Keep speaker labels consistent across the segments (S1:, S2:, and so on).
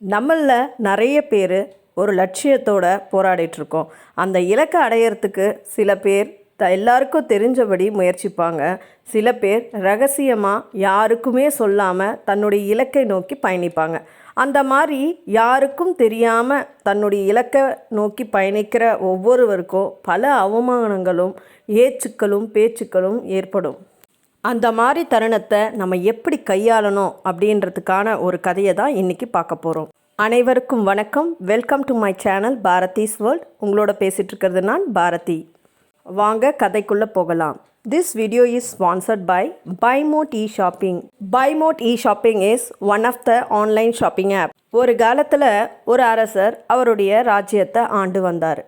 S1: நம்மள நிறைய பேர் ஒரு லட்சியத்தோட போராடிட்டுருக்கோம். அந்த இலக்கை அடையிறதுக்கு சில பேர் எல்லாருக்கும் தெரிஞ்சபடி முயற்சிப்பாங்க. சில பேர் ரகசியமாக யாருக்குமே சொல்லாமல் தன்னுடைய இலக்கை நோக்கி பயணிப்பாங்க. அந்த மாதிரி யாருக்கும் தெரியாமல் தன்னுடைய இலக்கை நோக்கி பயணிக்கிற ஒவ்வொருவருக்கும் பல அவமானங்களும் ஏச்சுக்களும் பேச்சுக்களும் ஏற்படும். அந்த மாதிரி தருணத்தை நம்ம எப்படி கையாளணும் அப்படின்றதுக்கான ஒரு கதையை தான் இன்றைக்கி பார்க்க போகிறோம். அனைவருக்கும் வணக்கம். Welcome to my channel Bharathi's world. உங்களோட பேசிகிட்டு இருக்கிறது நான் பாரதி. வாங்க கதைக்குள்ளே போகலாம். This video is sponsored by BuyMote eShopping. BuyMote eShopping is one of the online shopping app. ஒரு காலத்தில் ஒரு அரசர் அவருடைய ராஜ்யத்தை ஆண்டு வந்தார்.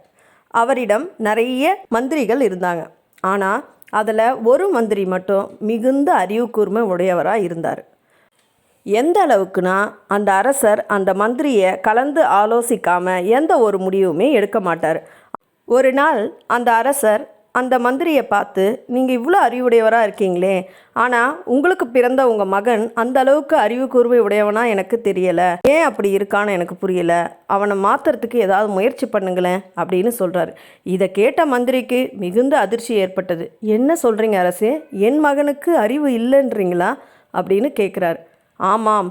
S1: அவரிடம் நிறைய மந்திரிகள் இருந்தாங்க. ஆனால் அதில் ஒரு மந்திரி மட்டும் மிகுந்த அறிவு கூர்மை உடையவராக இருந்தார். எந்த அளவுக்குனா அந்த அரசர் அந்த மந்திரியை கலந்து ஆலோசிக்காமல் எந்த ஒரு முடிவுமே எடுக்க மாட்டார். ஒரு நாள் அந்த அரசர் அந்த மந்திரியை பார்த்து, நீங்கள் இவ்வளோ அறிவுடையவராக இருக்கீங்களே, ஆனால் உங்களுக்கு பிறந்த உங்கள் மகன் அந்த அளவுக்கு அறிவு கூர்மை உடையவனா எனக்கு தெரியலை, ஏன் அப்படி இருக்கான்னு எனக்கு புரியலை, அவனை மாற்றுறதுக்கு ஏதாவது முயற்சி பண்ணுங்களேன் அப்படின்னு சொல்கிறார். இதை கேட்ட மந்திரிக்கு மிகுந்த அதிர்ச்சி ஏற்பட்டது. என்ன சொல்கிறீங்க அரசே, என் மகனுக்கு அறிவு இல்லைன்றீங்களா அப்படின்னு கேட்குறாரு. ஆமாம்,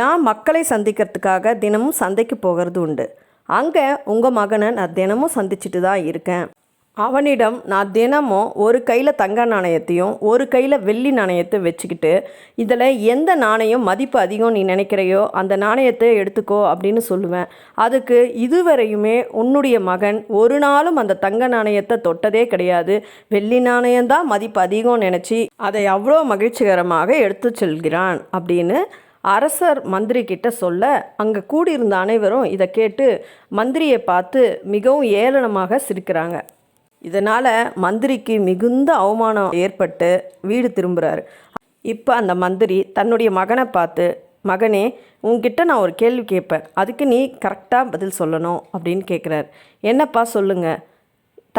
S1: நான் மக்களை சந்திக்கிறதுக்காக தினமும் சந்தைக்கு போகிறது உண்டு. அங்கே உங்கள் மகனை நான் தினமும் சந்திச்சுட்டு தான் இருக்கேன். அவனிடம் நான் தினமும் ஒரு கையில் தங்க நாணயத்தையும் ஒரு கையில் வெள்ளி நாணயத்தை வச்சுக்கிட்டு, இதில் எந்த நாணயம் மதிப்பு அதிகம் நீ நினைக்கிறையோ அந்த நாணயத்தை எடுத்துக்கோ அப்படின்னு சொல்லுவேன். அதுக்கு இதுவரையுமே உன்னுடைய மகன் ஒரு நாளும் அந்த தங்க நாணயத்தை தொட்டதே கிடையாது. வெள்ளி நாணயம்தான் மதிப்பு அதிகம் நினச்சி அதை அவ்வளோ மகிழ்ச்சிகரமாக எடுத்து செல்கிறான் அப்படின்னு அரசர் மந்திரி கிட்ட சொல்ல, அங்கே கூடியிருந்த அனைவரும் இதை கேட்டு மந்திரியை பார்த்து மிகவும் ஏளனமாக சிரிக்கிறாங்க. இதனால் மந்திரிக்கு மிகுந்த அவமானம் ஏற்பட்டு வீடு திரும்புகிறாரு. இப்போ அந்த மந்திரி தன்னுடைய மகனை பார்த்து, மகனே, உன்கிட்ட நான் ஒரு கேள்வி கேட்பேன், அதுக்கு நீ கரெக்டாக பதில் சொல்லணும் அப்படின்னு கேட்குறாரு. என்னப்பா சொல்லுங்கள்,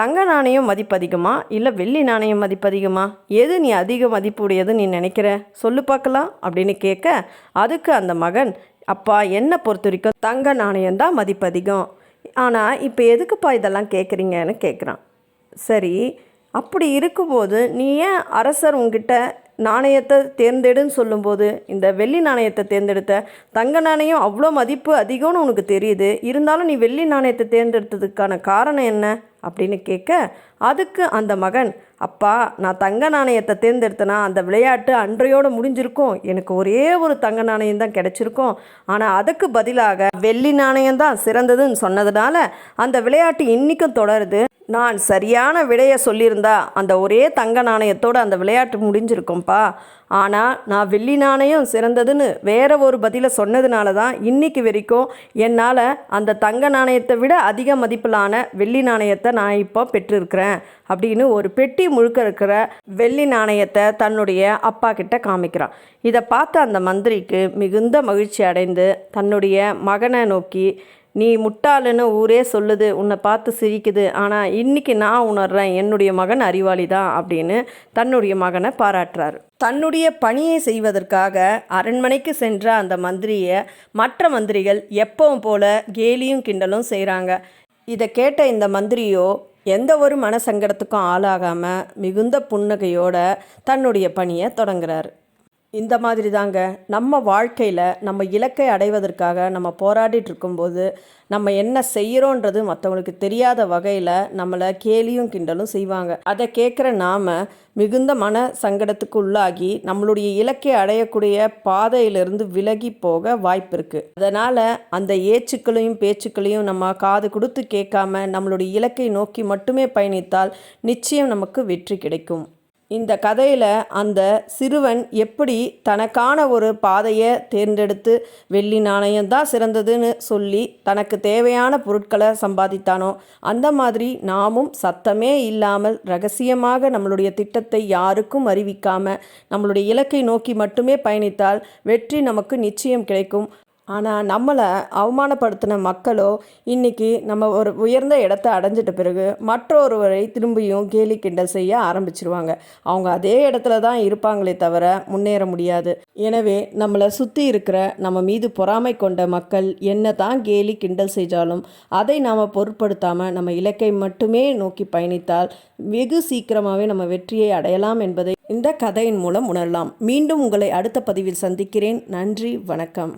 S1: தங்க நாணயம் மதிப்பு அதிகமா இல்லை வெள்ளி நாணயம் மதிப்பு அதிகமா, எது நீ அதிக மதிப்புடையது நீ நினைக்கிற, சொல்லு பார்க்கலாம் அப்படின்னு கேட்க, அதுக்கு அந்த மகன், அப்பா என்னை பொறுத்த வரைக்கும் தங்க நாணயம்தான் மதிப்பு அதிகம், ஆனால் இப்போ எதுக்குப்பா இதெல்லாம் கேட்குறீங்கன்னு கேட்குறான். சரி, அப்படி இருக்கும்போது நீ ஏன் அரசர் உங்ககிட்ட நாணயத்தை தேர்ந்தெடுன்னு சொல்லும்போது இந்த வெள்ளி நாணயத்தை தேர்ந்தெடுத்த, தங்க நாணயம் அவ்வளோ மதிப்பு அதிகம்னு உனக்கு தெரியுது, இருந்தாலும் நீ வெள்ளி நாணயத்தை தேர்ந்தெடுத்ததுக்கான காரணம் என்ன அப்படின்னு கேட்க, அதுக்கு அந்த மகன், அப்பா நான் தங்க நாணயத்தை தேர்ந்தெடுத்தேன்னா அந்த விளையாட்டு அன்றையோடு முடிஞ்சிருக்கும், எனக்கு ஒரே ஒரு தங்க நாணயம் தான் கிடச்சிருக்கும், ஆனால் அதுக்கு பதிலாக வெள்ளி நாணயம்தான் சிறந்ததுன்னு சொன்னதுனால அந்த விளையாட்டு இன்றைக்கும் தொடருது. நான் சரியான விடையை சொல்லியிருந்தா அந்த ஒரே தங்க நாணயத்தோடு அந்த விளையாட்டு முடிஞ்சிருக்கும்ப்பா, ஆனால் நான் வெள்ளி நாணயம் சிறந்ததுன்னு வேற ஒரு பதிலை சொன்னதுனால தான் இன்றைக்கி வரைக்கும் என்னால் அந்த தங்க நாணயத்தை விட அதிக மதிப்பிலான வெள்ளி நாணயத்தை நான் இப்போ பெற்றிருக்கிறேன் அப்படின்னு ஒரு பெட்டி முழுக்க இருக்கிற வெள்ளி நாணயத்தை தன்னுடைய அப்பா கிட்ட காமிக்கிறான். இதை பார்த்த அந்த மந்திரிக்கு மிகுந்த மகிழ்ச்சி அடைந்து தன்னுடைய மகனை நோக்கி, நீ முட்டாளுன்னு ஊரே சொல்லுது, உன்னை பார்த்து சிரிக்குது, ஆனால் இன்றைக்கி நான் உணர்றேன் என்னுடைய மகன் அறிவாளி தான் அப்படின்னு தன்னுடைய மகனை பாராட்டுறாரு. தன்னுடைய பணியை செய்வதற்காக அரண்மனைக்கு சென்ற அந்த மந்திரியை மற்ற மந்திரிகள் எப்பவும் போல கேலியும் கிண்டலும் செய்கிறாங்க. இதை கேட்ட இந்த மந்திரியோ எந்த ஒரு மனசங்கடத்துக்கும் ஆளாகாமல் மிகுந்த புன்னகையோட தன்னுடைய பணியை தொடங்குறாரு. இந்த மாதிரி தாங்க நம்ம வாழ்க்கையில் நம்ம இலக்கை அடைவதற்காக நம்ம போராடிட்டு இருக்கும்போது நம்ம என்ன செய்கிறோன்றது மற்றவங்களுக்கு தெரியாத வகையில் நம்மளை கேலியும் கிண்டலும் செய்வாங்க. அதை கேட்குற நாம் மிகுந்த மன சங்கடத்துக்கு உள்ளாகி நம்மளுடைய இலக்கை அடையக்கூடிய பாதையிலிருந்து விலகி போக வாய்ப்பு இருக்குது. அதனால் அந்த ஏச்சுக்களையும் பேச்சுக்களையும் நம்ம காது கொடுத்து கேட்காம நம்மளுடைய இலக்கை நோக்கி மட்டுமே பயணித்தால் நிச்சயம் நமக்கு வெற்றி கிடைக்கும். இந்த கதையில் அந்த சிறுவன் எப்படி தனக்கான ஒரு பாதையை தேர்ந்தெடுத்து வெள்ளி நாணயம்தான் சிறந்ததுன்னு சொல்லி தனக்கு தேவையான பொருட்களை சம்பாதித்தானோ, அந்த மாதிரி நாமும் சத்தமே இல்லாமல் ரகசியமாக நம்மளுடைய திட்டத்தை யாருக்கும் அறிவிக்காமல் நம்மளுடைய இலக்கை நோக்கி மட்டுமே பயணித்தால் வெற்றி நமக்கு நிச்சயம் கிடைக்கும். ஆனால் நம்மளை அவமானப்படுத்தின மக்களோ இன்னைக்கு நம்ம ஒரு உயர்ந்த இடத்த அடைஞ்சிட்ட பிறகு மற்றொருவரை திரும்பியும் கேலி கிண்டல் செய்ய ஆரம்பிச்சிருவாங்க. அவங்க அதே இடத்துல தான் இருப்பாங்களே தவிர முன்னேற முடியாது. எனவே நம்மளை சுற்றி இருக்கிற நம்ம மீது பொறாமை கொண்ட மக்கள் என்ன தான் கேலி கிண்டல் செஞ்சாலும் அதை நாம் பொருட்படுத்தாமல் நம்ம இலக்கை மட்டுமே நோக்கி பயணித்தால் வெகு சீக்கிரமாகவே நம்ம வெற்றியை அடையலாம் என்பதை இந்த கதையின் மூலம் உணரலாம். மீண்டும் உங்களை அடுத்த பதிவில் சந்திக்கிறேன். நன்றி, வணக்கம்.